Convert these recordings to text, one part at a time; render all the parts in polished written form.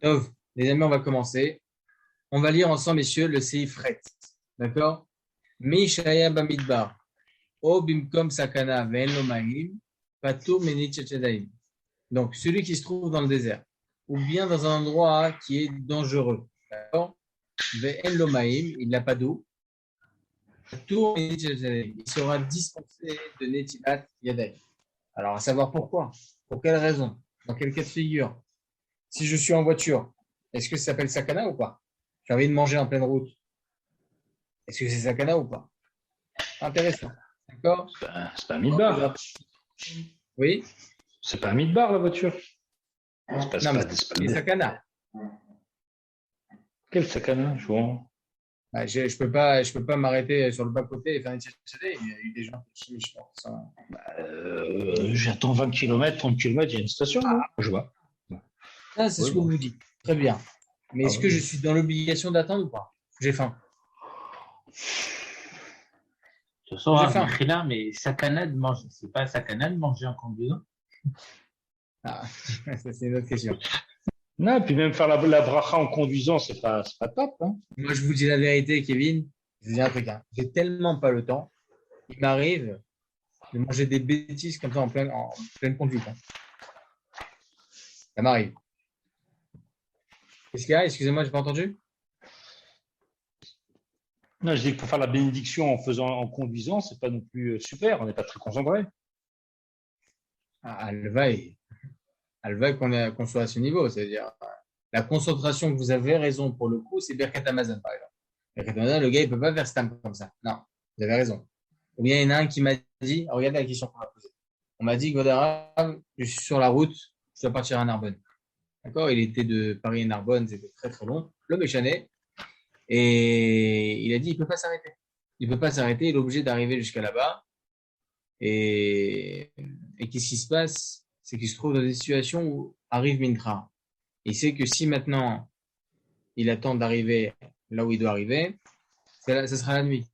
Donc, les amis, on va commencer. On va lire ensemble, messieurs, le Seif Ret. D'accord? Mishaya Bamidbar. O Bimkom Sakana Ve'en Lo Mahim. Patur Menit Chachadaim. Donc, celui qui se trouve dans le désert, ou bien dans un endroit qui est dangereux. D'accord? Ve'en Lo Mahim, il n'a pas d'eau. Patur Menit Chachadaim. Il sera dispensé de Netilat Yadaim. Alors, à savoir pourquoi? Pour quelle raison? Dans quel cas de figure? Si je suis en voiture, est-ce que ça s'appelle sakana ou pas? J'ai envie de manger en pleine route. Est-ce que c'est sakana ou pas? Intéressant. D'accord? C'est pas un Donc, midbar. oui? C'est pas un midbar, la voiture. Non, mais c'est sakana. Quel sakana, je vois. Bah, je peux pas m'arrêter sur le bas-côté et faire une tchatchadé. Il y a eu des gens qui, je pense, J'attends 20 km, 30 km, il y a une station, non? Je vois. ça, c'est Oui, ce que bon. vous dites. Très bien. Mais Ah est-ce que je ouais. suis dans l'obligation d'attendre ou pas? J'ai faim. De toute façon, J'ai hein, faim. Mechila, mais sakana de manger, c'est pas sakana de manger en conduisant. Ah, ça, c'est une autre question. Non, puis même faire la bracha en conduisant, c'est pas top, hein. Moi, je vous dis la vérité, Kevin. Je vous dis un truc, hein. J'ai tellement pas le temps. Il m'arrive de manger des bêtises comme ça en pleine conduite, hein. Ça m'arrive. Qu'est-ce qu'il y a? Excusez-moi, j'ai pas entendu. Non, je dis que pour faire la bénédiction en conduisant, c'est pas non plus super, on n'est pas très concentré. Ah, elle va qu'on soit à ce niveau. C'est-à-dire, la concentration que vous avez raison pour le coup, c'est Birkat Amazon, par exemple. Birkat Amazon, le gars, il peut pas faire stamp comme ça. Non, vous avez raison. Ou bien, il y en a un qui m'a dit, regardez la question qu'on m'a posée. On m'a dit, Godara, je suis sur la route, je dois partir à Narbonne. D'accord? Il était de Paris à Narbonne, c'était très très long. Le méchanet. Et il a dit, il peut pas s'arrêter. Il peut pas s'arrêter, il est obligé d'arriver jusqu'à là-bas. Et, et qu'est-ce qui se passe? C'est qu'il se trouve dans des situations où arrive Mintra. Il sait que si maintenant il attend d'arriver là où il doit arriver, ça sera la nuit.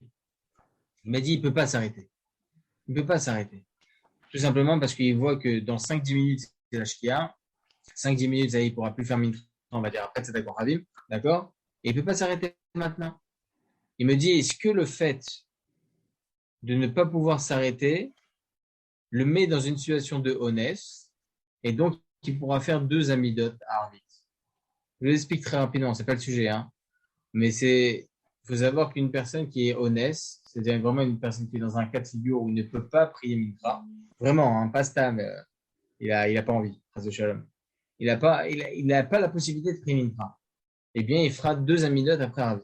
Il m'a dit, il peut pas s'arrêter. Il peut pas s'arrêter. Tout simplement parce qu'il voit que dans 5-10 minutes, c'est l'âge qu'il a. 5-10 minutes, ça, il pourra plus faire Mintra, on va dire après, c'est d'accord, Rabim. D'accord? Et il peut pas s'arrêter maintenant. Il me dit, est-ce que le fait de ne pas pouvoir s'arrêter le met dans une situation de honnête et donc il pourra faire deux amidotes à Arvit. Je vous explique très rapidement, c'est pas le sujet, hein, mais il faut savoir qu'une personne qui est honnête, c'est-à-dire vraiment une personne qui est dans un cas de figure où il ne peut pas prier Mincha, vraiment, hein, pas stable, il a pas envie, de shalom. Il a pas la possibilité de prier Mincha. Eh bien, il fera deux amidotes après Arvit.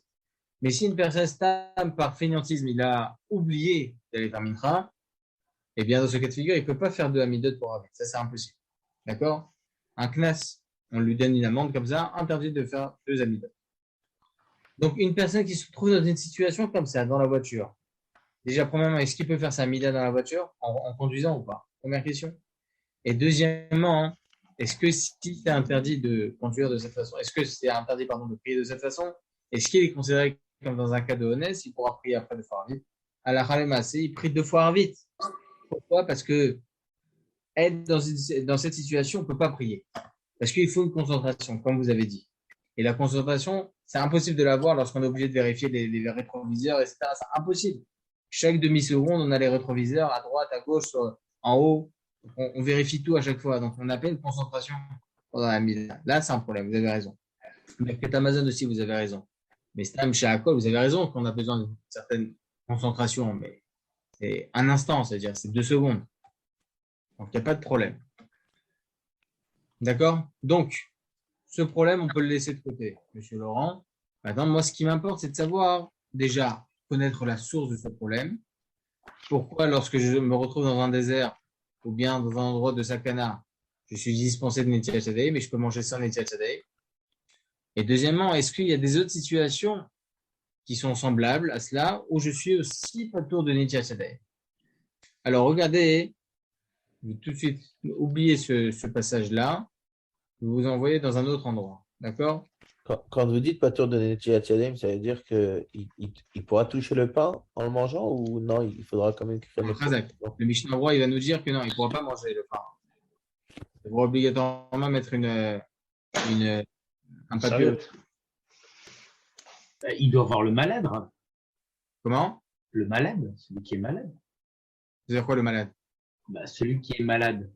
Mais si une personne stable par fainéantisme, il a oublié d'aller faire Mincha, eh bien, dans ce cas de figure, il ne peut pas faire de Hamidot pour Arvit. Ça, c'est impossible. D'accord? Un knas, on lui donne une amende comme ça, interdit de faire deux Hamidot. Donc, une personne qui se trouve dans une situation comme ça, dans la voiture, déjà, premièrement, est-ce qu'il peut faire sa Hamida dans la voiture en conduisant ou pas? Première question. Et deuxièmement, hein, est-ce que si c'est interdit de conduire de cette façon, est-ce que c'est interdit, pardon, de prier de cette façon? Est-ce qu'il est considéré comme dans un cas de honnête, il pourra prier après deux fois Arvit? À la Khalema, il prie deux fois Arvit. Pourquoi? Parce que être dans cette situation, on ne peut pas prier. Parce qu'il faut une concentration, comme vous avez dit. Et la concentration, c'est impossible de l'avoir lorsqu'on est obligé de vérifier les rétroviseurs, etc. C'est impossible. Chaque demi-seconde, on a les rétroviseurs à droite, à gauche, en haut. On vérifie tout à chaque fois. Donc, on appelle une concentration pendant la mise. Là, c'est un problème. Vous avez raison. Mais peut-être Amazon aussi, vous avez raison. Mais Stam, chez Akol, vous avez raison qu'on a besoin d'une certaine concentration. Mais c'est un instant, c'est-à-dire c'est 2 secondes. Donc, il n'y a pas de problème. D'accord? Donc, ce problème, on peut le laisser de côté, Monsieur Laurent. Maintenant, moi, ce qui m'importe, c'est de savoir, déjà, connaître la source de ce problème. Pourquoi, lorsque je me retrouve dans un désert ou bien dans un endroit de sakana, je suis dispensé de Netilat Yadayim, mais je peux manger sans Netilat Yadayim. Et deuxièmement, est-ce qu'il y a des autres situations qui sont semblables à cela où je suis aussi pas tour de Netilat Yadayim? Alors, regardez, vous tout de suite oubliez ce passage-là. Vous vous envoyez dans un autre endroit. D'accord? Quand vous dites pas tour de Netilat Yadayim, ça veut dire qu'il pourra toucher le pain en le mangeant ou non, il faudra quand même qu'il remette Le Mishnah Roi, il va nous dire que non, il ne pourra pas manger le pain. Il devra obligatoirement mettre une Un Ça papyrus. va être. Il doit voir le malade, Rav. Comment? Le malade, celui qui est malade. C'est-à-dire quoi le malade? Celui qui est malade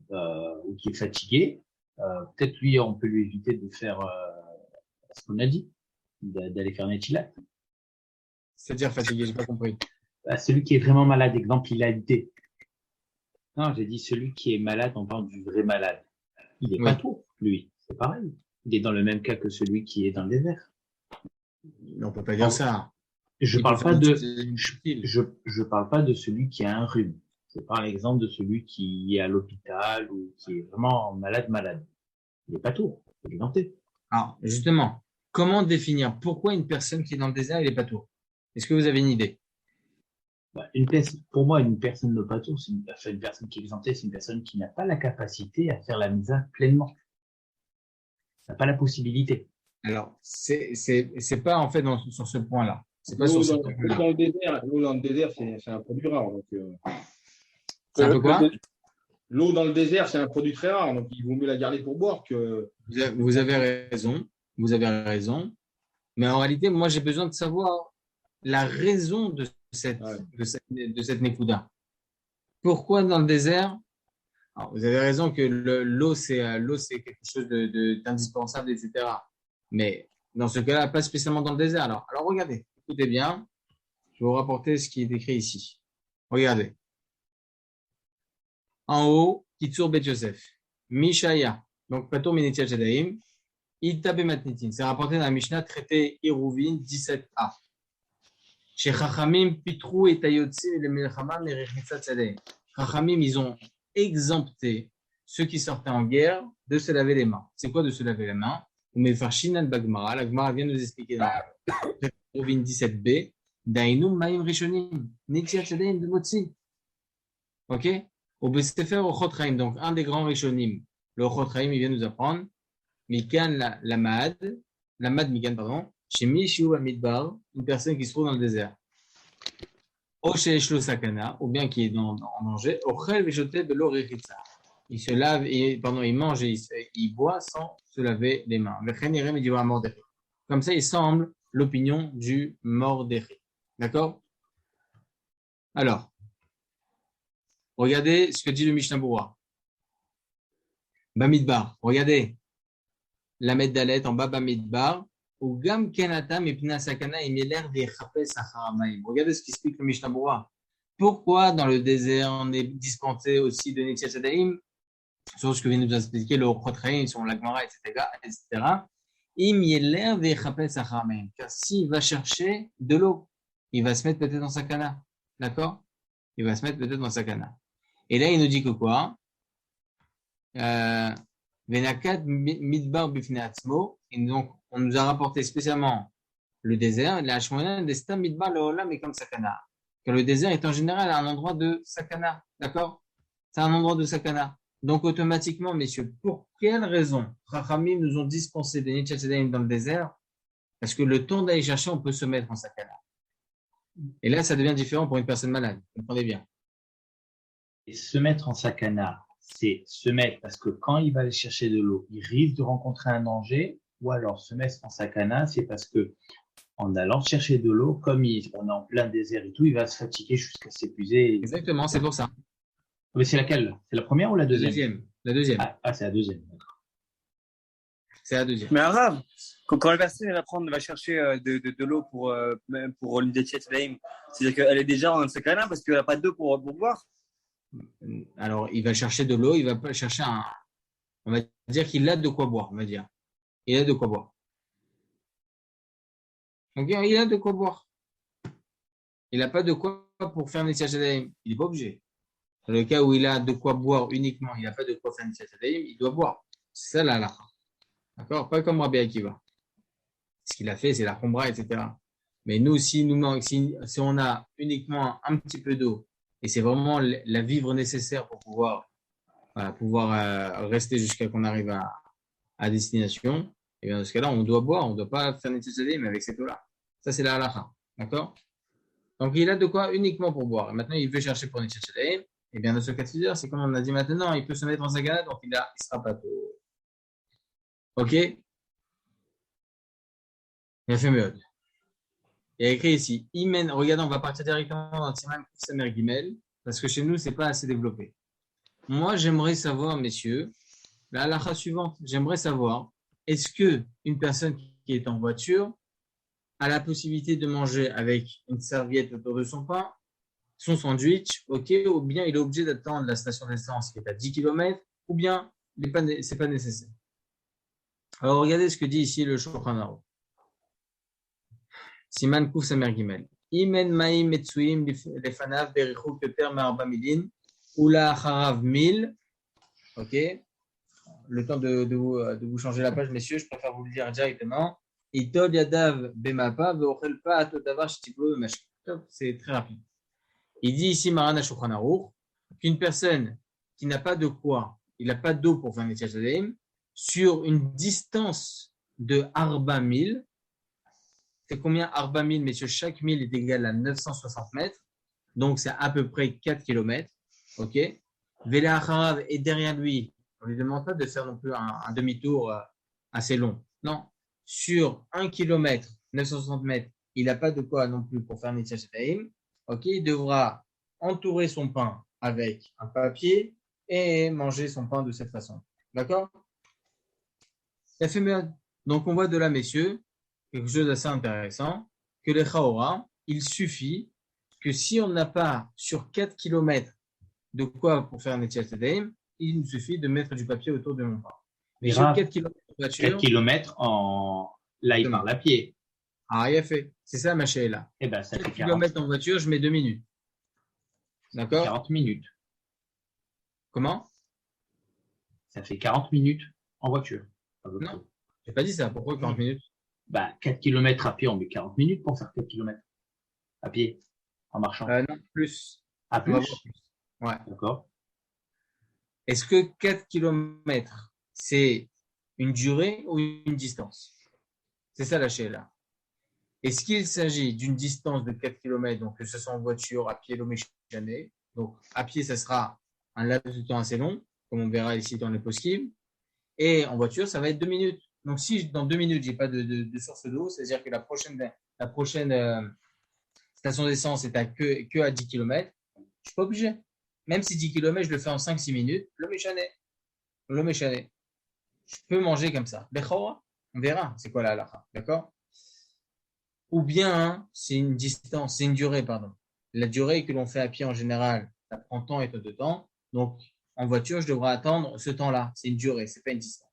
ou qui est fatigué, peut-être lui, on peut lui éviter de faire ce qu'on a dit, d'aller faire Netilat. C'est-à-dire fatigué, j'ai pas compris. Celui qui est vraiment malade, exemple, il a le thé. Non, j'ai dit celui qui est malade, on parle du vrai malade. Il est Oui. pas tout, lui. C'est pareil. Il est dans le même cas que celui qui est dans le désert. Mais on peut pas dire ça. Je Il parle peut pas faire de, une subtile. je parle pas de celui qui a un rhume. Je parle l'exemple de celui qui est à l'hôpital ou qui est vraiment malade. Il est pas tout. Il est denté. Alors, justement, comment définir pourquoi une personne qui est dans le désert, il est pas tout? Est-ce que vous avez une idée? Pour moi, une personne de patour, c'est une personne qui est exemptée, c'est une personne qui n'a pas la capacité à faire la misa pleinement. N'a pas la possibilité. Alors, c'est pas en fait sur ce point-là. C'est pas sur L'eau ce dans, point-là. l'eau dans le désert, c'est un produit rare. Donc, C'est un peu quoi? l'eau dans le désert, c'est un produit très rare. Donc, il vaut mieux la garder pour boire que. Vous avez raison. Vous avez raison. Mais en réalité, moi, j'ai besoin de savoir la raison de cette Nekuda. Pourquoi dans le désert? Alors, vous avez raison que l'eau, c'est quelque chose d'indispensable, etc. Mais dans ce cas-là, pas spécialement dans le désert. Alors regardez, écoutez bien. Je vais vous rapporter ce qui est écrit ici. Regardez. En haut, Kitsur Bet Yosef. Mishaya. Donc, Patur Minetiat Shadaim. Itabe Matnitin. C'est rapporté dans la Mishnah, traité Iruvin 17a. Chez Chachamim, Pitrou et Tayotzim et les Melchama, Merechnitzat Shadaim. Chachamim, ils ont exempté ceux qui sortaient en guerre de se laver les mains. C'est quoi de se laver les mains? Mais Farshinan Bagmara, la Gemara vient de nous expliquer dans Iruvin 17b. Dainu Maim Rishonim. Netiat Shadaim de Motzi. Ok? Au Besefer Ochot Chaim, donc un des grands Rishonim, le Ochot Chaim, il vient nous apprendre, Mikan la Mad Mikan, pardon, chez Mishiou Amidbar, une personne qui se trouve dans le désert. O Sheeshlo Sakana, ou bien qui est en danger, Ochel Veshote Belo Rechitza. Il se lave, il mange et il boit sans se laver les mains. Comme ça, il semble l'opinion du Mordechai. D'accord? Alors, regardez ce que dit le Mishnah Berurah. Bamidbar, regardez. La Meddalet en bas Bamidbar. Ou Gam Kenata Mipna Sakana Imeler Vechapes Acharamayim. Regardez ce qu'explique le Mishnah Berurah. Pourquoi dans le désert on est dispensé aussi de Netiat Shadaim, sur ce que vient de nous expliquer le Ochot Chaim, sur la Gemara, etc. Im Yeler Vechapes Acharamayim. Car s'il va chercher de l'eau, il va se mettre peut-être dans sa cana. D'accord? Il va se mettre peut-être dans sa cana. Et là, il nous dit que quoi? Venakat midbar bifne atzmo. Et donc, on nous a rapporté spécialement le désert. La Hashmona destam midbar leolam et comme sakana. Car le désert est en général un endroit de sakana. D'accord? C'est un endroit de sakana. Donc, automatiquement, messieurs, pour quelle raison Chachamim nous ont dispensé des Netiat Shadaim dans le désert? Parce que le temps d'aller chercher, on peut se mettre en sakana. Et là, ça devient différent pour une personne malade. Vous comprenez bien. Et se mettre en sakana, c'est se mettre parce que quand il va aller chercher de l'eau, il risque de rencontrer un danger, ou alors se mettre en sakana, c'est parce que en allant chercher de l'eau, comme on est en plein désert et tout, il va se fatiguer jusqu'à s'épuiser. Exactement, c'est pour ça. Mais c'est laquelle? C'est la première ou la deuxième? La deuxième. C'est la deuxième. C'est la deuxième. Mais arabe, quand la personne va chercher de l'eau pour l'Netiat Shadaim, c'est-à-dire qu'elle est déjà en sakana parce qu'elle n'a pas d'eau pour boire. Alors, il va chercher de l'eau, il va pas chercher on va dire qu'il a de quoi boire, on va dire. Il a de quoi boire. Donc, il a de quoi boire. Il n'a pas de quoi pour faire Netiat Shadaim. Il n'est pas obligé. Dans le cas où il a de quoi boire uniquement, il n'a pas de quoi faire Netiat Shadaim, il doit boire. C'est ça la halakha. D'accord? Pas comme Rabbi Akiva. Ce qu'il a fait, c'est la khombra, etc. Mais nous, si on a uniquement un petit peu d'eau, et c'est vraiment la vivre nécessaire pour pouvoir rester jusqu'à qu'on arrive à destination, et bien dans ce cas-là, on doit boire, on ne doit pas faire Netiat Shadaim avec cette eau-là. Ça, c'est la halakha. D'accord? Donc, il a de quoi uniquement pour boire. Et maintenant, il veut chercher pour Netiat Shadaim. Et bien, dans ce cas de figure, c'est comme on a dit maintenant, il peut se mettre en sagana, donc il sera pas tôt. Ok? Il a fait mieux. Il y a écrit ici, Imen, regardez, on va partir directement dans Siman Samer Gimel, parce que chez nous, c'est pas assez développé. Moi, j'aimerais savoir, messieurs, la halakha suivante, j'aimerais savoir, est-ce que une personne qui est en voiture a la possibilité de manger avec une serviette autour de son pain, son sandwich, ok, ou bien il est obligé d'attendre la station d'essence qui est à 10 km, ou bien c'est pas nécessaire. Alors, regardez ce que dit ici le Shulchan Aruch. Siman Kuf Samer Gimel. Imen Maim Metsuim Lefanav Berichuk Yoter Ma'arba Milin, Ula Acharav Mil. Ok. Le temps de vous changer la page, messieurs, je préfère vous le dire directement. Itol Yadav Bemapa Veochel Pa Atodavar Shtiplo Bemashik. C'est très rapide. Il dit ici, Maran Shulchan Aruch, qu'une personne qui n'a pas de quoi, il n'a pas d'eau pour faire Netilat Yadayim, sur une distance de Arba Mil, c'est combien Arba Mil, messieurs? Chaque mille est égal à 960 mètres, donc c'est à peu près 4 km. Ok. Vela Acharav est derrière lui. On ne lui demande pas de faire non plus un demi-tour assez long. Non. Sur 1 km, 960 mètres, il n'a pas de quoi non plus pour faire Netilat Yadayim. Ok, il devra entourer son pain avec un papier et manger son pain de cette façon. D'accord? Ça fait mieux. Donc, on voit de là, messieurs, quelque chose d'assez intéressant, que les Chaora, il suffit que si on n'a pas sur 4 km de quoi pour faire un Netilat Yadayim, il nous suffit de mettre du papier autour de mon pain. Mais sur 4 km de voiture, 4 km en. Là, il parle à pied. Ah, il a fait. C'est ça, ma chérie, là. Eh ben, ça 4 fait 40, km en voiture, je mets 2 minutes. D'accord? 40 minutes. Comment? Ça fait 40 minutes en voiture. Non, j'ai pas dit ça. Pourquoi 40 minutes? Bah, 4 km à pied, on met 40 minutes pour faire 4 km. À pied, en marchant. Non, plus. À On va plus. voir plus. Ouais. D'accord. Est-ce que 4 km, c'est une durée ou une distance? C'est ça la là. Est-ce qu'il s'agit d'une distance de 4 km, donc que ce soit en voiture, à pied, l'Oméchané? Donc, à pied, ça sera un laps de temps assez long, comme on verra ici dans les poskim. Et en voiture, ça va être 2 minutes. Donc, si dans 2 minutes, j'ai pas de source d'eau, c'est-à-dire que la prochaine station d'essence est que à 10 km, je suis pas obligé. Même si 10 km, je le fais en 5-6 minutes, l'Oméchané. Je peux manger comme ça. On verra c'est quoi la halakha. D'accord? Ou bien, c'est une distance, c'est une durée, pardon. La durée que l'on fait à pied en général, ça prend temps et peu de temps. Donc, en voiture, je devrais attendre ce temps-là. C'est une durée, c'est pas une distance.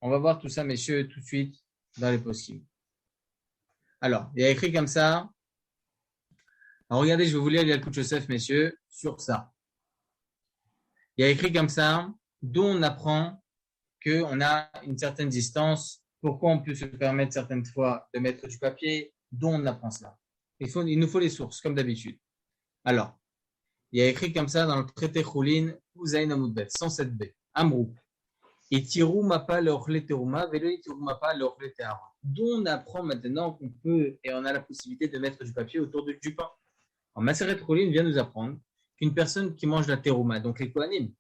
On va voir tout ça, messieurs, tout de suite dans les poskim. Alors, il y a écrit comme ça. Alors, regardez, je vais vous lire Yalkut Yosef, messieurs, sur ça. Il y a écrit comme ça, d'où on apprend qu'on a une certaine distance. Pourquoi on peut se permettre certaines fois de mettre du papier? D'où on apprend cela? Il nous faut les sources, comme d'habitude. Alors, il y a écrit comme ça dans le traité Choulin, Uzaïn Amoudbet, 107b, Amrou. Et tirou mapa l'orle terouma, velo et tirou mapa l'orle teara. D'où on apprend maintenant qu'on peut et on a la possibilité de mettre du papier autour du pain. En Maseret Choulin vient nous apprendre qu'une personne qui mange la terouma, donc les kohanim,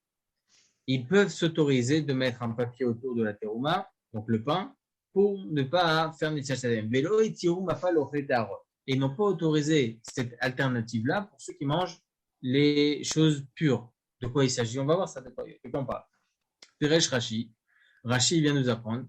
ils peuvent s'autoriser de mettre un papier autour de la terouma, donc le pain, pour ne pas faire Netilat Yadayim. Velo et tirou mapa l'orle teara. Et ils n'ont pas autorisé cette alternative-là pour ceux qui mangent les choses pures. De quoi il s'agit? On va voir ça de quoi on parle. Piresh Rashi. Rashi vient nous apprendre.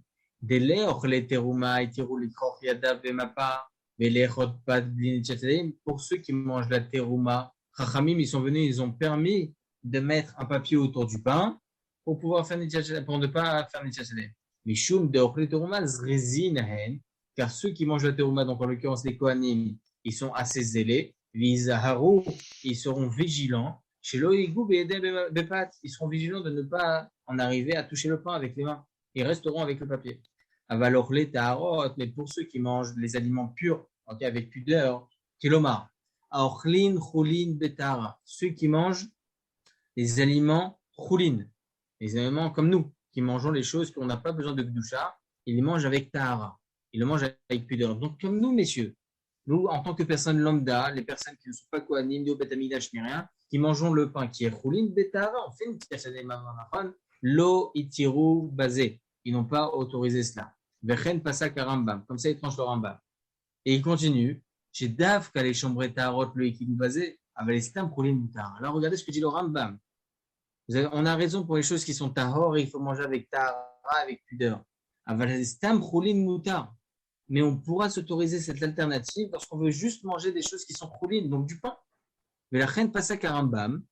Pour ceux qui mangent la terouma, Chachamim, ils sont venus, ils ont permis de mettre un papier autour du pain pour pouvoir faire pour ne pas faire Netilat Yadayim. Mais Shum de Ochle terouma zrezinahen, car ceux qui mangent la terouma, donc en l'occurrence les Kohanim, ils sont assez zélés. Vizaharu, ils seront vigilants. Chez l'Oïgou, ils seront vigilants de ne pas en arriver à toucher le pain avec les mains. Ils resteront avec le papier. Avalorle taharot, mais pour ceux qui mangent les aliments purs, okay, avec pudeur, kilomar. Aochlin, choulin, betara. Ceux qui mangent les aliments choulin, les aliments comme nous, qui mangeons les choses qu'on n'a pas besoin de gdusha, ils les mangent avec tahara. Ils le mangent avec pudeur. Donc, comme nous, messieurs, nous, en tant que personnes lambda, les personnes qui ne sont pas kohanim, ni au betamidash, ni rien, qui mangeons le pain qui est choulin, betara, on fait une petite lo itiru basé. Ils n'ont pas autorisé cela. Vechen pasak Rambam. Comme ça, il tranche le Rambam. Et il continue. Chez Dav, qu'allait chambrer Tarot, le équilibre basé, avait les pour les moutard. Alors, regardez ce que dit le Rambam. On a raison pour les choses qui sont tahor et il faut manger avec tahara, avec pudeur. Mais on pourra s'autoriser cette alternative lorsqu'on veut juste manger des choses qui sont choulines, donc du pain. Mais la reine passe à Rambam.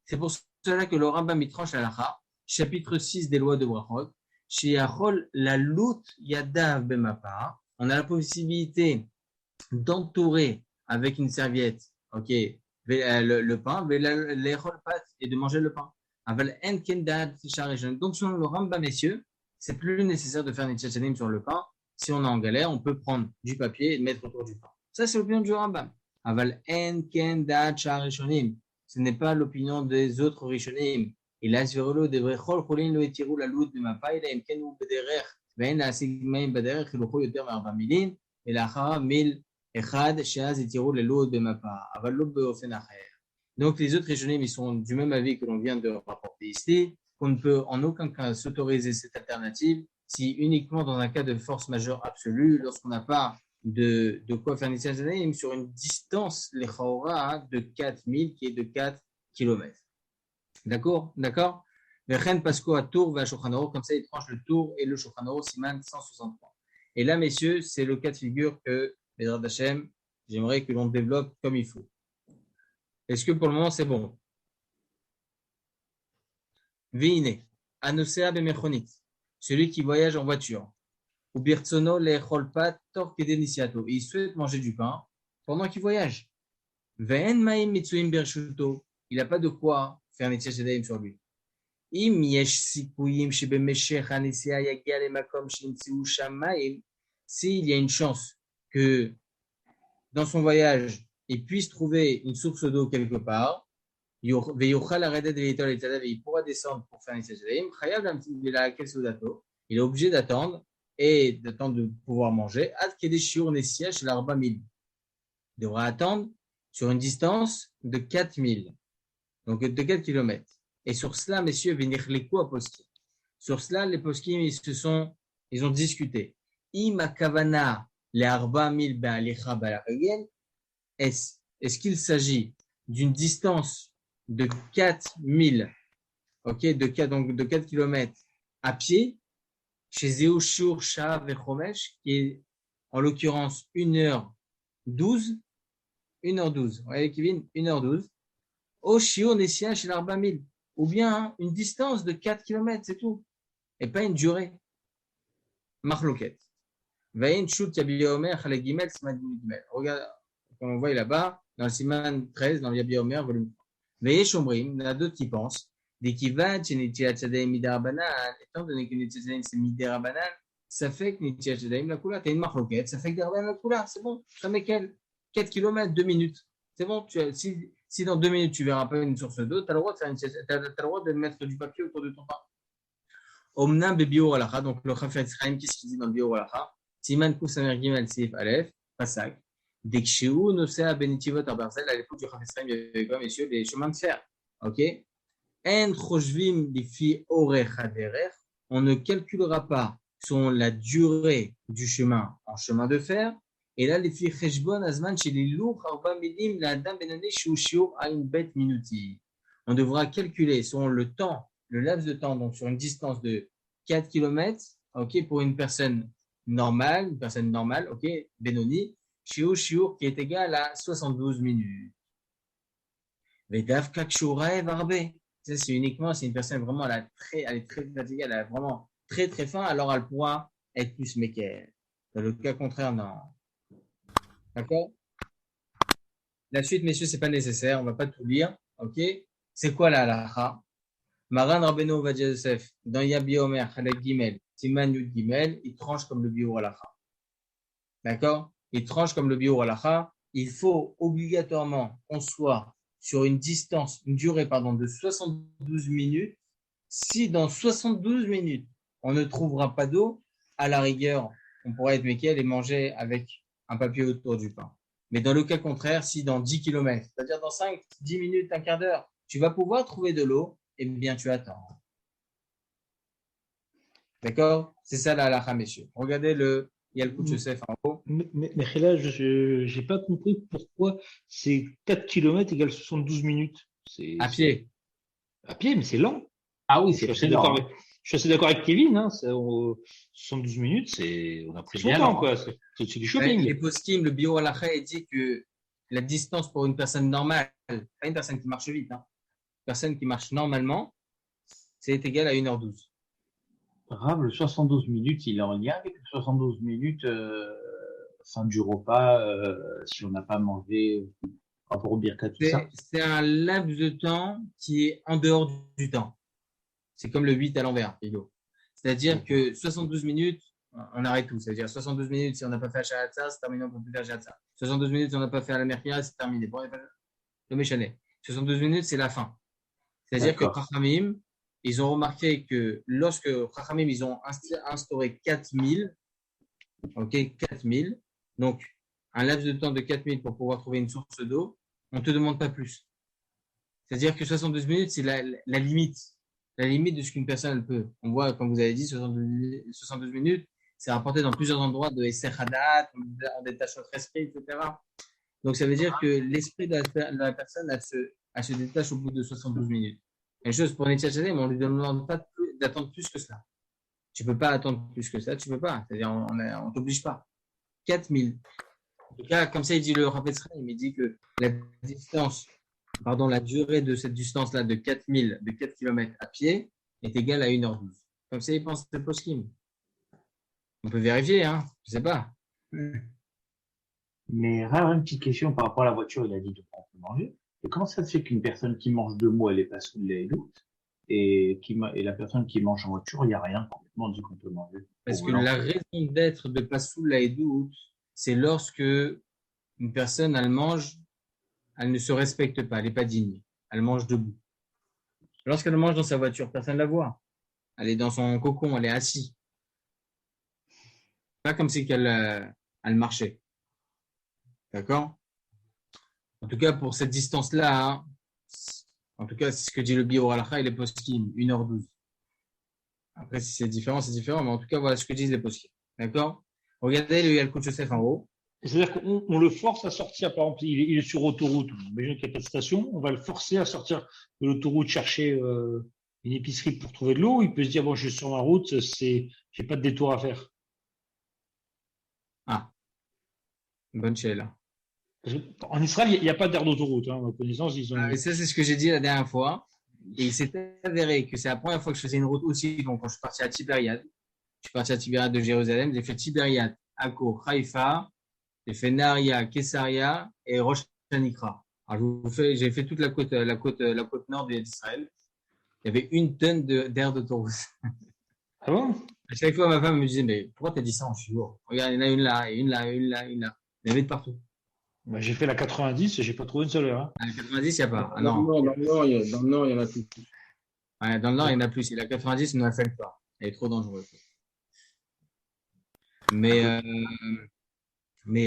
C'est pour cela que le Rambam il tranche à l'Acha, chapitre 6 des lois de Brachot. Chez Yachol, la lout yadav bemapa. On a la possibilité d'entourer avec une serviette, ok, le pain, et de manger le pain. Donc, selon le Rambam, messieurs, c'est plus nécessaire de faire une tchatchanim sur le pain. Si on est en galère, on peut prendre du papier et le mettre autour du pain. Ça, c'est l'opinion du Rambam. Aval en ken da'at sha'arishonim. Ce n'est pas l'opinion des autres rishonim. Il a sur le devrait chol cholin lo etiru la lout de ma paille, en ken ou bederech, vein la sigmaim bederech, il faut yoter marba milin, et la chara mil echad, sheaz etiru le lout de ma paille. Aval lo beofen acher. Donc, les autres rishonim, ils sont du même avis que l'on vient de rapporter ici, qu'on ne peut en aucun cas s'autoriser cette alternative si uniquement dans un cas de force majeure absolue, lorsqu'on n'a pas de quoi faire Nitziat Yadayim sur une distance, les Chaora, de 4000, qui est de 4 km. D'accord? D'accord? Vechen Pasco à Tour va Shulchan Aruch, comme ça il tranche le Tour et le Shulchan Aruch Siman 163. Et là, messieurs, c'est le cas de figure que, Bezrat Hashem, j'aimerais que l'on développe comme il faut. Est-ce que pour le moment c'est bon? Veine, Anosea Bemechonit, celui qui voyage en voiture. Ou Birtsono Lecholpat Torkedenisiato, il souhaite manger du pain pendant qu'il voyage. Ve'en Maim Mitsuim Bershuto, il n'a pas de quoi faire Nitziat Yadayim sur lui. Im Yesh Sikuyim Shebemeshech Hanesia Yagia Lemakom Shintsiu Shamaim, s'il y a une chance que dans son voyage, il puisse trouver une source d'eau quelque part, il pourra descendre pour faire Nitziat Yadayim, il est obligé d'attendre et d'attendre de pouvoir manger. Il devra attendre sur une distance de 4000, donc de 4 km. Et sur cela, messieurs, sur cela, les poskim, ils ont discuté. Est-ce qu'il s'agit d'une distance de 4000, ok, donc de 4 km à pied, chez Zéoshur Shah Vechomesh, qui est en l'occurrence 1h12, vous voyez Kevin, 1h12, au Shiur Nessia chez l'Arbamil, ou bien une distance de 4 km, c'est tout, et pas une durée. Marloquet. Vayin Shut Yabi Omer, Chalek Gimel, Siman Gimel. Regarde, comme on voit là-bas, dans le Siman 13, dans le Yabi Omer, volume 3. Vayin Shomrim, il y en a d'autres qui pensent, dès qu'il va chez Nitziat Yadayim Midarabanan, étant donné que Nitziat Yadayim c'est Midarabanan, ça fait que Nitziat Yadayim la coula, t'as une marloquette, ça fait que Darabanan la coula, c'est bon, ça met quel 4 km, 2 minutes, c'est bon, si dans 2 minutes tu verras pas une source d'eau, t'as le droit de faire t'as le droit de mettre du papier autour de ton pain. Omna Bebior Alacha, donc le Chafetz Chaim, qu'est-ce qu'il dit dans le Bior Alacha? Siman Koussamer Gimel Sif Aleph, Pasak, Dekshéou Nosea Benitivot Arbarsel, à l'époque du Chafetz Chaim, il y avait quoi, messieurs, les chemins de fer, ok? On ne calculera pas selon la durée du chemin en chemin de fer. Et là, les filles Cheshbon Azman chez les lourds, la dame Benane Shouchio a une bête minuti. On devra calculer selon le temps, le laps de temps, donc sur une distance de 4 km, ok, pour une personne normale, ok, Benoni, Shio qui est égal à 72 minutes. Vedav Kakshura Varbe. Ça, c'est uniquement si une personne vraiment elle est très fatiguée, elle est vraiment très très faim, alors elle pourra être plus mécaire. Dans le cas contraire, non. D'accord? La suite, messieurs, c'est pas nécessaire, on va pas tout lire. Ok? C'est quoi la halakha? Maran Rabbeinu Ovadia Yosef, dans Yabi Omer, Chalek Gimel, Siman Yud Gimel, il tranche comme le biur halakha. D'accord? Il tranche comme le biur halakha. Il faut obligatoirement qu'on soit sur une durée de 72 minutes. Si dans 72 minutes, on ne trouvera pas d'eau, à la rigueur, on pourrait être méquel et manger avec un papier autour du pain. Mais dans le cas contraire, si dans 10 km, c'est-à-dire dans 5, 10 minutes, un quart d'heure, tu vas pouvoir trouver de l'eau, eh bien, tu attends. D'accord? C'est ça la halakha, messieurs. Regardez il y a le coup de Yosef en haut. Mais là, je n'ai pas compris pourquoi c'est 4 km égale 72 minutes. À pied. À pied, mais c'est lent. Ah oui, Je c'est suis assez très d'accord lent. je suis assez d'accord avec Kevin. 72 minutes, on a pris C'est son bien temps, lent. quoi. C'est du Les shopping. poskim, le bio halakha, il dit que la distance pour une personne normale, pas une personne qui marche vite, hein, une personne qui marche normalement, c'est égal à 1h12. Grave, le 72 minutes, il est en lien avec le 72 minutes fin du repas, si on n'a pas mangé, par rapport au birkat, tout ça. C'est un laps de temps qui est en dehors du temps. C'est comme le 8 à l'envers, Ido. C'est-à-dire que 72 minutes, on arrête tout. C'est-à-dire 72 minutes, si on n'a pas fait à Shahatza, c'est terminé, on ne peut plus faire Shahatza. 72 minutes, si on n'a pas fait à la Merkira, c'est terminé. Bon, le Méchané. 72 minutes, c'est la fin. C'est-à-dire que Chachamim, ils ont remarqué que lorsque Chachamim, ils ont instauré 4000, ok, 4000, donc un laps de temps de 4000 pour pouvoir trouver une source d'eau, on ne te demande pas plus. C'est-à-dire que 72 minutes, c'est la limite. La limite de ce qu'une personne elle peut. On voit, comme vous avez dit, 72 minutes, c'est rapporté dans plusieurs endroits de Esser Hadat, en détachement de l'esprit, etc. Donc, ça veut dire que l'esprit de la personne, elle se détache au bout de 72 minutes. Une chose pour Netiat Shadem, on ne lui demande pas d'attendre plus que cela. Tu ne peux pas attendre plus que ça, tu ne peux pas. C'est-à-dire, on ne t'oblige pas. 4000. En tout cas, comme ça, il dit le Rav Israël, il dit que la durée de cette distance-là de 4000, de 4 km à pied est égale à 1h12. Comme ça, il pense que c'est poskim. On peut vérifier, hein, je ne sais pas. Mais rare, une petite question par rapport à la voiture, il a dit de pas manger. Et comment ça se fait qu'une personne qui mange 2 mots, elle est pas sous les doutes, et la personne qui mange en voiture, il n'y a rien, complètement, on dit qu'on peut manger. Parce que la raison d'être de Passoul la Edout, c'est lorsque une personne, elle mange, elle ne se respecte pas, elle n'est pas digne. Elle mange debout. Lorsqu'elle mange dans sa voiture, personne ne la voit. Elle est dans son cocon, elle est assise. Pas comme si elle marchait. D'accord? En tout cas, pour cette distance-là, hein, en tout cas, c'est ce que dit le Biur Halakha et les poskim, 1h12. Après, si c'est différent, mais en tout cas, voilà ce que disent les poskim. D'accord? Regardez le Yalkut Yosef en haut. C'est-à-dire qu'on le force à sortir, par exemple, il est sur autoroute, imagine qu'il n'y a pas de station, on va le forcer à sortir de l'autoroute, chercher une épicerie pour trouver de l'eau. Il peut se dire, bon, je suis sur ma route, j'ai pas de détour à faire. Ah, bonne chez En Israël, il n'y a pas d'aire d'autoroute, hein, à ma connaissance. Et ça, c'est ce que j'ai dit la dernière fois. Et il s'est avéré que c'est la première fois que je faisais une route aussi. Donc, quand je suis parti à Tibériade, de Jérusalem, j'ai fait Tibériade, Akko, Haïfa, j'ai fait Naria, Kessaria et Rosh Hanikra. Alors, j'ai fait toute la côte nord d'Israël. Il y avait 1 tonne d'air d'autoroute. Ah bon? À chaque fois, ma femme me disait, mais pourquoi t'as dit ça en jour? Regarde, il y en a une là, et une là, une là, une là. Il y en avait de partout. Bah, j'ai fait la 90 et j'ai pas trouvé une seule heure. Hein. À la 90, il n'y a pas. Ah, Dans non. le Nord, il y en a plus. Ouais, dans le Nord, il y en a plus. Et la 90, on n'en a fait pas. Elle est trop dangereuse. Mais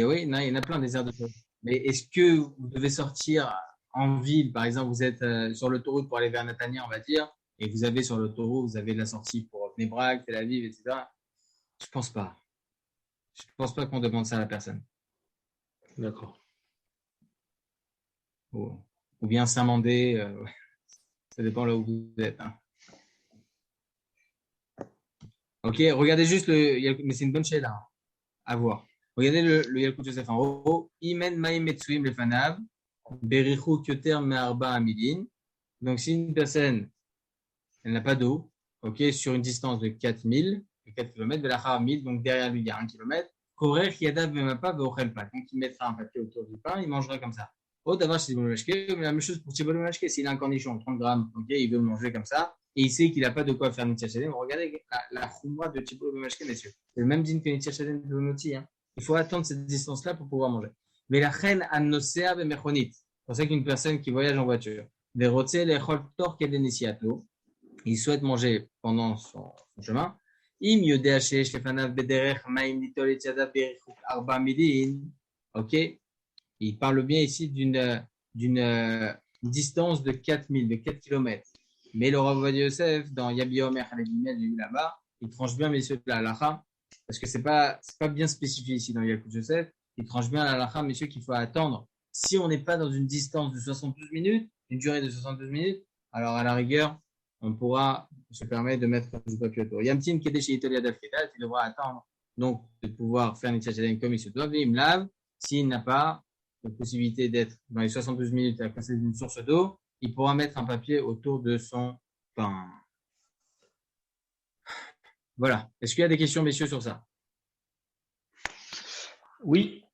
oui, non, il y en a plein des aires de choses. Mais est-ce que vous devez sortir en ville, par exemple, vous êtes sur l'autoroute pour aller vers Natania, on va dire, et vous avez sur l'autoroute, vous avez la sortie pour Bnei Brak, Tel Aviv, etc. Je pense pas. Je pense pas qu'on demande ça à la personne. D'accord. Ou bien Saint-Mandé, ça dépend là où vous êtes. Hein. Ok, regardez juste mais c'est une bonne chaîne là, à voir. Regardez le Yalkut Yosef en haut. Imen Maïm Metsuim Lefanav, Berichu Kyoter Me'arba Amidin. Donc, si une personne, elle n'a pas d'eau, ok, sur une distance de 4 km, de la Haramid, donc derrière lui, il y a 1 km, Korer Yadav Memapa Veochel Pat. Donc, il mettra un papier autour du pain, il mangera comme ça. Oh, d'abord, c'est Tibol Mashke, mais la même chose pour Tibol Mashke, s'il a un cornichon, 30 grammes, ok, il veut le manger comme ça, et il sait qu'il n'a pas de quoi faire Nitya Shadem. Regardez la khumra de Tibol Mashke, messieurs. C'est le même dîne que Nitya Shadem de Noti, hein. Il faut attendre cette distance-là pour pouvoir manger. Mais la reine annosea bemechonit. C'est pour ça qu'une personne qui voyage en voiture, il souhaite manger pendant son chemin. Ok. Il parle bien ici d'une distance de 4000, de 4 km. Mais le Rav Ovadia Yosef, dans Yabi Omer Halevimel, j'ai vu là-bas, il tranche bien, messieurs, la halakha, parce que c'est pas bien spécifié ici dans Yalkut Joseph. Il tranche bien la halakha, messieurs, qu'il faut attendre. Si on n'est pas dans une distance de 72 minutes, une durée de 72 minutes, alors à la rigueur, on pourra se permettre de mettre du papier autour. Yamtin qui est chez Italia d'Afridat, il devra attendre donc de pouvoir faire Netilat Yadayim comme il se doit, et il me lave. S'il n'a pas la possibilité d'être dans les 72 minutes à passer d'une source d'eau, il pourra mettre un papier autour de son pain. Voilà. Est-ce qu'il y a des questions, messieurs, sur ça? Oui.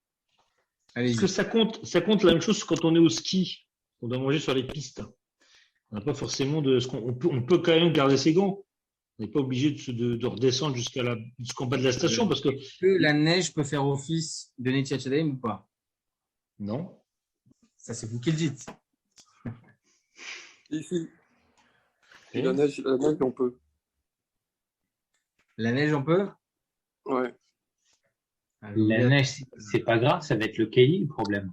Allez-y. Est-ce que ça compte la même chose quand on est au ski? On doit manger sur les pistes. On n'a pas forcément de. On peut quand même garder ses gants. On n'est pas obligé de redescendre jusqu'en bas de la station parce que. Est-ce que la neige peut faire office de Netilat Yadayim ou pas? Non. Ça, c'est vous qui le dites. Ici. Et la neige, on peut. La neige, on peut? Ouais. Alors, La neige, c'est pas grave, ça va être le caillis le problème.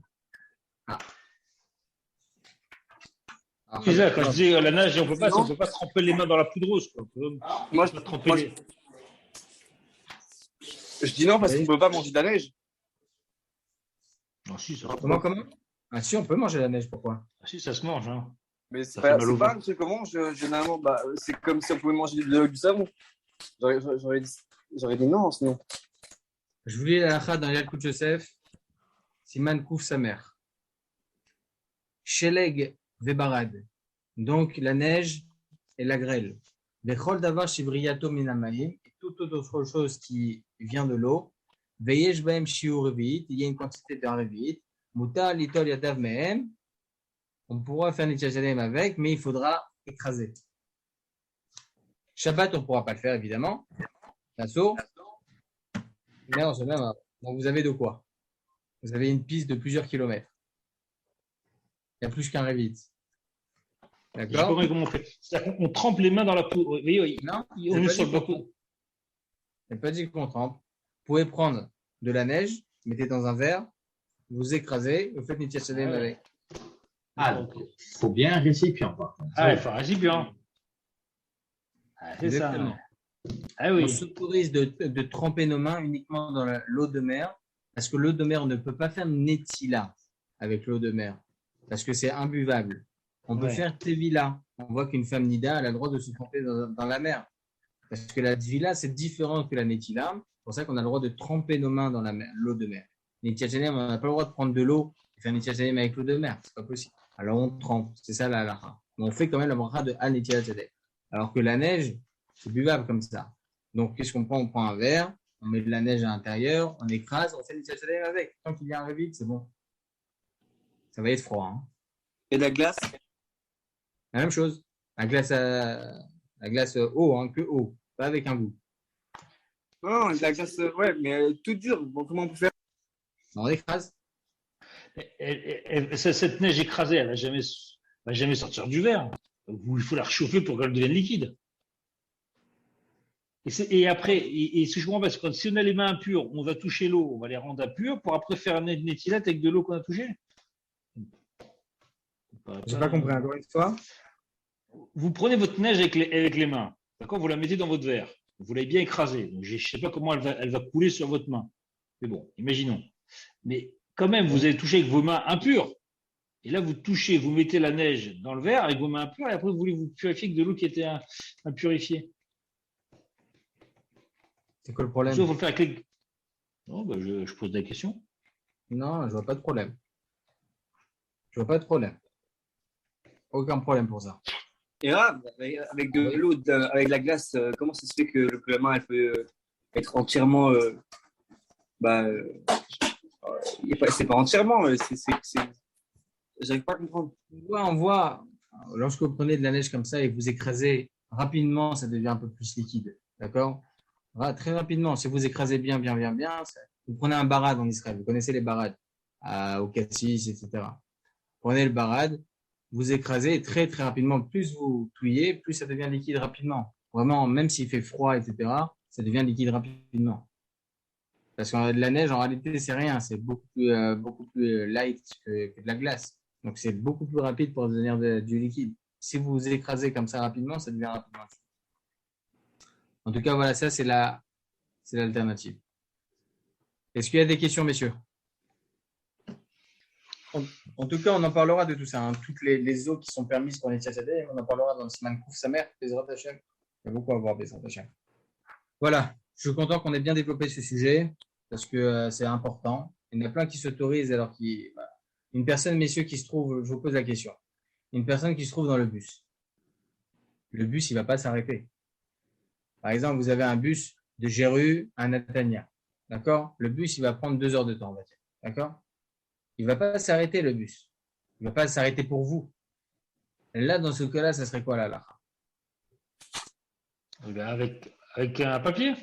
C'est ça, quand je disais la nage, on ne peut pas tremper les mains dans la poudreuse. Quoi. Moi, je dis non parce Oui. qu'on ne peut pas manger de la neige. Ah, si, ça, Comment? Ah si, on peut manger la neige, pourquoi? ah, si, ça se mange. Hein. Mais c'est Ça fait pas, mal au c'est pas ventre. un truc comment généralement, c'est comme si on pouvait manger du savon. J'aurais dit non, sinon. Je vous lis la halakha dans Yalkut Joseph. Siman Kouf sa mère. Sheleg vebarad. Donc la neige et la grêle. Vechol davar shibriyato minamayim. Et toute autre chose qui vient de l'eau. Veyesh baem shiur revi'it. Il y a une quantité de revi'it. Muta litol yadav mehem. On pourra faire Netilat Yadayim avec, mais il faudra écraser. Shabbat, on ne pourra pas le faire, évidemment. L'assaut. Mais on se met à- Donc, vous avez de quoi? Vous avez une piste de plusieurs kilomètres. Il y a plus qu'un Revit. Je sais pas D'accord? comment on fait. C'est-à-dire qu'on trempe les mains dans la poudre. Vous voyez, Non, on est sur le bateau. je n'ai pas dit qu'on trempe. Vous pouvez prendre de la neige, mettez dans un verre, vous écrasez, vous faites Netilat Yadayim Ouais. avec. Ah, donc il faut bien un récipient par contre. Ah, il faut un récipient. Ah, c'est ça. Exactement. Ah On oui. s'autorise de tremper nos mains uniquement dans l'eau de mer, parce que l'eau de mer, on ne peut pas faire Netila avec l'eau de mer, parce que c'est imbuvable. On peut Ouais. faire Tevila. On voit qu'une femme Nida, elle a le droit de se tremper dans la mer. Parce que la Tvila, c'est différent que la Netila. C'est pour ça qu'on a le droit de tremper nos mains dans l'eau de mer. Netilat Yadayim, on n'a pas le droit de prendre de l'eau et faire Netilat Yadayim avec l'eau de mer. C'est pas possible. Alors on trempe. C'est ça la halakha. Mais on fait quand même la bracha de Al Netilat Yadayim. Alors que la neige, c'est buvable comme ça. Donc qu'est-ce qu'on prend? On prend un verre, on met de la neige à l'intérieur, on écrase, on fait Netilat Yadayim avec. Tant qu'il y a un revit, c'est bon. Ça va être froid. Hein. Et de la glace. La même chose. La glace eau, hein, que eau, pas avec un goût. Non, de la glace, ouais, mais toute dure. Bon, comment on peut faire? On écrase. Cette neige écrasée, elle va jamais sortir du verre. Il faut la réchauffer pour qu'elle devienne liquide. Et après, si je comprends, parce que si on a les mains impures, on va toucher l'eau, on va les rendre impures pour après faire un Netilat avec de l'eau qu'on a touchée. J'ai pas compris encore une fois. Vous prenez votre neige avec les mains, d'accord? Vous la mettez dans votre verre. Vous l'avez bien écrasée. Donc, je ne sais pas comment elle va couler sur votre main. Mais bon, imaginons. Mais quand même, vous allez toucher avec vos mains impures. Et là, vous touchez, vous mettez la neige dans le verre avec vos mains impures et après, vous voulez vous purifier avec de l'eau qui était impurifiée. C'est quoi le problème? Ça, il faut le faire avec les... Non, ben, je pose la question. Non, je vois pas de problème. Je vois pas de problème. Aucun problème pour ça. Et là, avec de l'eau, avec de la glace, comment ça se fait que la main elle peut être entièrement. C'est pas entièrement. J'arrive pas à comprendre. On voit, lorsque vous prenez de la neige comme ça et que vous écrasez rapidement, ça devient un peu plus liquide. D'accord? Très rapidement. Si vous écrasez bien, vous prenez un barad en Israël. Vous connaissez les barades au cassis, etc. Prenez le barad, vous écrasez très très rapidement. Plus vous touillez, plus ça devient liquide rapidement. Vraiment, même s'il fait froid, etc., ça devient liquide rapidement. Parce que de la neige, en réalité, c'est rien. C'est beaucoup plus light que de la glace. Donc, c'est beaucoup plus rapide pour devenir du liquide. Si vous écrasez comme ça rapidement, ça devient rapidement. En tout cas, voilà, ça, c'est l'alternative. Est-ce qu'il y a des questions, messieurs? En tout cas, on en parlera de tout ça. Hein. Toutes les eaux qui sont permises pour les Tchadjadais, on en parlera dans le Siman Kouf Samer, Bezrat Hashem. Il y a beaucoup à voir, Bezrat Hashem. Voilà, je suis content qu'on ait bien développé ce sujet parce que c'est important. Il y en a plein qui s'autorisent alors qu'il. Voilà. Une personne, messieurs, qui se trouve, je vous pose la question. Une personne qui se trouve dans le bus. Le bus, il ne va pas s'arrêter. Par exemple, vous avez un bus de Jéru à Natania. D'accord? Le bus, il va prendre 2 heures de temps, on va dire. D'accord? Il ne va pas s'arrêter, le bus. Il ne va pas s'arrêter pour vous. Là, dans ce cas-là, ça serait quoi la halakha? Avec un papier.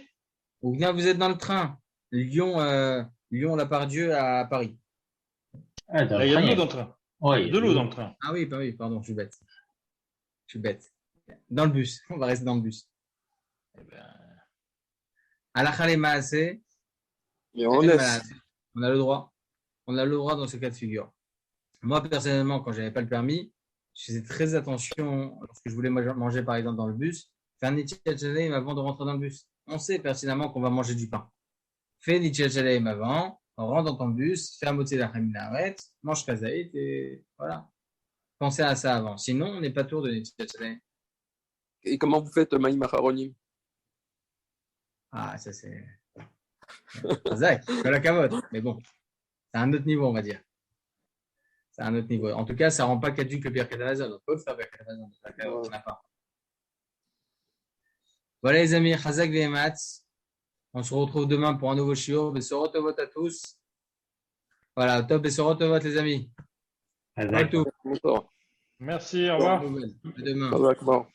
Ou bien vous êtes dans le train, Lyon-Lapardieu à Paris. Ah, Là, il y a de l'eau dans le train. Ouais, Il y a de l'eau dans le train. Ah oui, pardon, je suis bête. Dans le bus, on va rester dans le bus. Halakha le maaseh, Et on laisse. on a le droit. On a le droit dans ce cas de figure. Moi, personnellement, quand je n'avais pas le permis, je faisais très attention lorsque je voulais manger, par exemple, dans le bus, faire Nitchat Shaleim avant de rentrer dans le bus. On sait pertinemment qu'on va manger du pain. Fais Nitchat Shaleim avant, on rentre dans ton bus, fais un motzi lachem arrête, mange kazaït et voilà. Pensez à ça avant. Sinon, on n'est pas tour de Nitchat Shaleim. Et comment vous faites Maïm Aharonim? Ah, ça c'est. Zach, c'est la cavote. Mais bon, c'est un autre niveau, on va dire. C'est un autre niveau. En tout cas, ça ne rend pas caduque le Birkat Hamazon. On peut faire Birkat Hamazon. On n'a pas. Voilà les amis, Chazak Vehemat. On se retrouve demain pour un nouveau shiur. Bessorot Tovot à tous. Voilà, top Bessorot Tovot les amis. Hazak. tout. Bonsoir. Merci, au revoir. À demain. Hazak, bon.